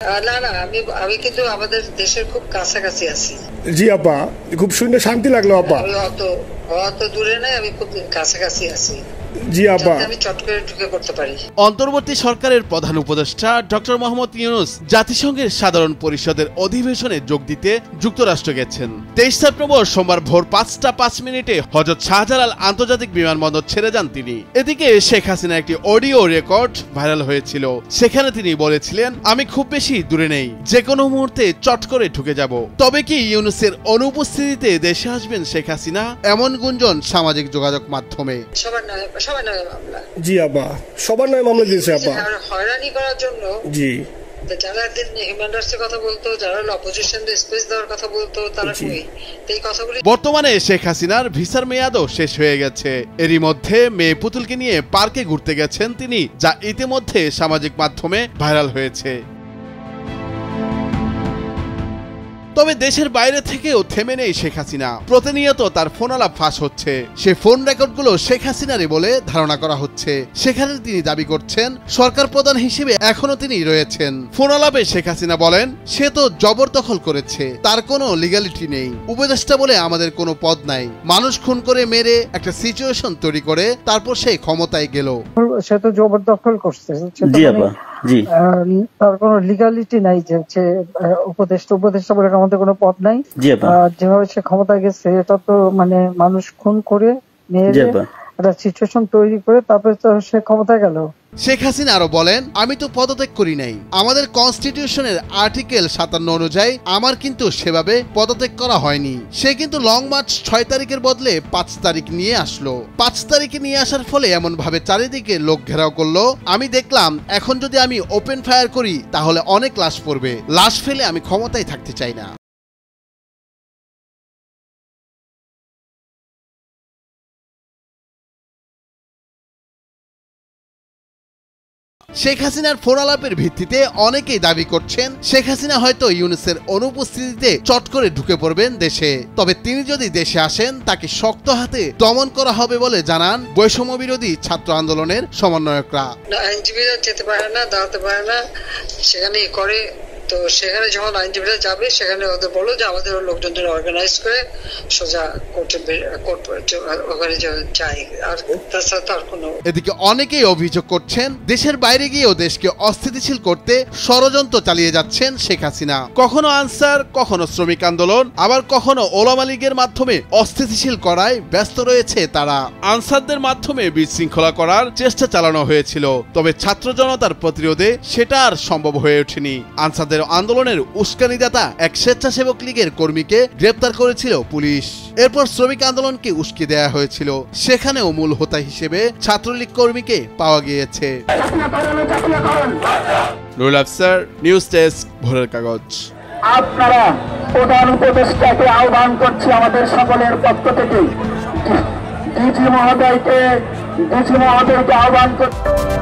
না না, আমি কিন্তু আমাদের দেশের খুব কাছাকাছি আছি। জি আপা, খুব শুনে শান্তি লাগলো আপা। আমি অত দূরে নাই, আমি খুব কাছাকাছি আছি। জি আপা, আমি চট করে ঢুকে পড়তে পারি। অন্তর্বর্তী সরকারের প্রধান উপদেষ্টা ডক্টর মোহাম্মদ ইউনূস জাতিসংঘের সাধারণ পরিষদের অধিবেশনে যোগ দিতে যুক্তরাষ্ট্র গেছেন। 23 সেপ্টেম্বর সোমবার ভোর 5টা 5 মিনিটে হযরত শাহজালাল আন্তর্জাতিক বিমানবন্দর ছেড়ে যান তিনি। এদিকে শেখ হাসিনার একটি অডিও রেকর্ড ভাইরাল হয়েছিল। সেখানে তিনি বলেছিলেন, আমি খুব বেশি দূরে নেই, যে কোনো মুহূর্তে চট করে ঢুকে যাব। তবে কি ইউনূসের অনুপস্থিতিতে দেশে আসবেন শেখ হাসিনা? এমন গুঞ্জন সামাজিক যোগাযোগ মাধ্যমে। সবার নামে মামলা। জি আপা, সবার নামে মামলা দিয়েছে আপা। হয়রানি করার জন্য। জি, যারা হিউম্যান রাইটসের কথা বলতো, যারা অপোজিশন স্পেস দেওয়ার কথা বলতো, তারা কই? এই কথাগুলি বর্তমানে শেখ হাসিনার ভিসার মেয়াদও শেষ হয়ে গেছে। এরই মধ্যে মেয়ে পুতুলকে নিয়ে পার্কে ঘুরতে গেছেন তিনি, যা ইতিমধ্যে সামাজিক মাধ্যমে ভাইরাল হয়েছে। তবে দেশের বাইরে থেকেও থেমে নেই শেখ হাসিনা। প্রতিনিয়ত তার ফোন আলাপ ফাঁস হচ্ছে। সে ফোন রেকর্ডগুলো শেখ হাসিনারই বলে ধারণা করা হচ্ছে। সেখানে তিনি দাবি করছেন, সরকার প্রধান হিসেবে এখনো তিনি রয়েছেন। ফোন আলাপে শেখ হাসিনা বলেন, সে তো জবরদখল করেছে, তার কোনো লিগ্যালিটি নেই। উপদেষ্টা বলে আমাদের কোনো পদ নাই। মানুষ খুন করে মেরে একটা সিচুয়েশন তৈরি করে তারপর সে ক্ষমতায় গেল। সে তো জবরদখল করছে, তার কোনো লিগ্যালিটি নাই যে উপদেষ্টা বলে আমাদের কোনো পদ নাই। যেভাবে সে ক্ষমতা গেছে, এটা তো মানে মানুষ খুন করে মেরে একটা সিচুয়েশন তৈরি করে তারপরে তো সে ক্ষমতায় গেল। শেখ হাসিনা আরো বলেন, আমি তো পদত্যাগ করি নাই। আমাদের কনস্টিটিউশনের আর্টিকেল 57 অনুযায়ী আমার কিন্তু সেভাবে পদত্যাগ করা হয়নি। সে কিন্তু লং মার্চ 6 তারিখের বদলে 5 তারিখ নিয়ে আসলো। 5 তারিখে নিয়ে আসার ফলে এমন ভাবে চারিদিকে লোক ঘেরাও করলো। আমি দেখলাম, এখন যদি আমি ওপেন ফায়ার করি তাহলে অনেক লাশ পড়বে। লাশ ফেলে আমি ক্ষমতায় থাকতে চাই না। শেখ হাসিনার ফোন আলাপের ভিত্তিতে অনেকেই দাবি করছেন, শেখ হাসিনা হয়তো ইউনূসের অনুপস্থিতিতে চট করে ঢুকে পড়বেন দেশে। তবে তিনি যদি দেশে আসেন, তাকে শক্ত হাতে দমন করা হবে বলে জানান বৈষম্য বিরোধী ছাত্র আন্দোলনের সমন্বয়করা। আইনজীবীরা যেতে পারে না, দাঁড়াতে পারে না, সেখানে করে। তো সেখানে যখন আইনজীবীরা যাবে, সেখানে ওদের বলো যে আমাদের লোকজনদের অর্গানাইজ করে সোজা ওখানে যাই। আর তাছাড়া তো আর কোনো। এদিকে অনেকেই অভিযোগ করছেন, দেশের বাইরে গিয়েও দেশকে অস্থিতিশীল করতে ষড়যন্ত্র চালিয়ে যাচ্ছেন শেখ হাসিনা। কখনো আনসার, কখনো শ্রমিক আন্দোলন, আবার কখনো ওলামা লীগের মাধ্যমে অস্থিতিশীল করায় ব্যস্ত রয়েছে তারা। আনসারদের মাধ্যমে বিশৃঙ্খলা করার চেষ্টা চালানো হয়েছিল, তবে ছাত্র জনতার প্রতিরোধে সেটা আর সম্ভব হয়ে ওঠেনি। আনসারদের আন্দোলনের উস্কানিদাতা এক স্বেচ্ছাসেবক লীগের কর্মীকে গ্রেপ্তার করেছিল পুলিশ। এরপর শ্রমিক আন্দোলনকে উস্কে দেয়া হয়েছিল। সেখানেও মূল হোতা হিসেবে ছাত্রলীগ কর্মীকে পাওয়া গিয়েছে। নুরুল আফসার, নিউজ ডেস্ক, ভোরের কাগজ। আপনারা প্রধান উপদেষ্টাকে আহ্বান করছি আমাদের সকলের পক্ষ থেকে, ডিজি মহোদয়কে আহ্বান করছি।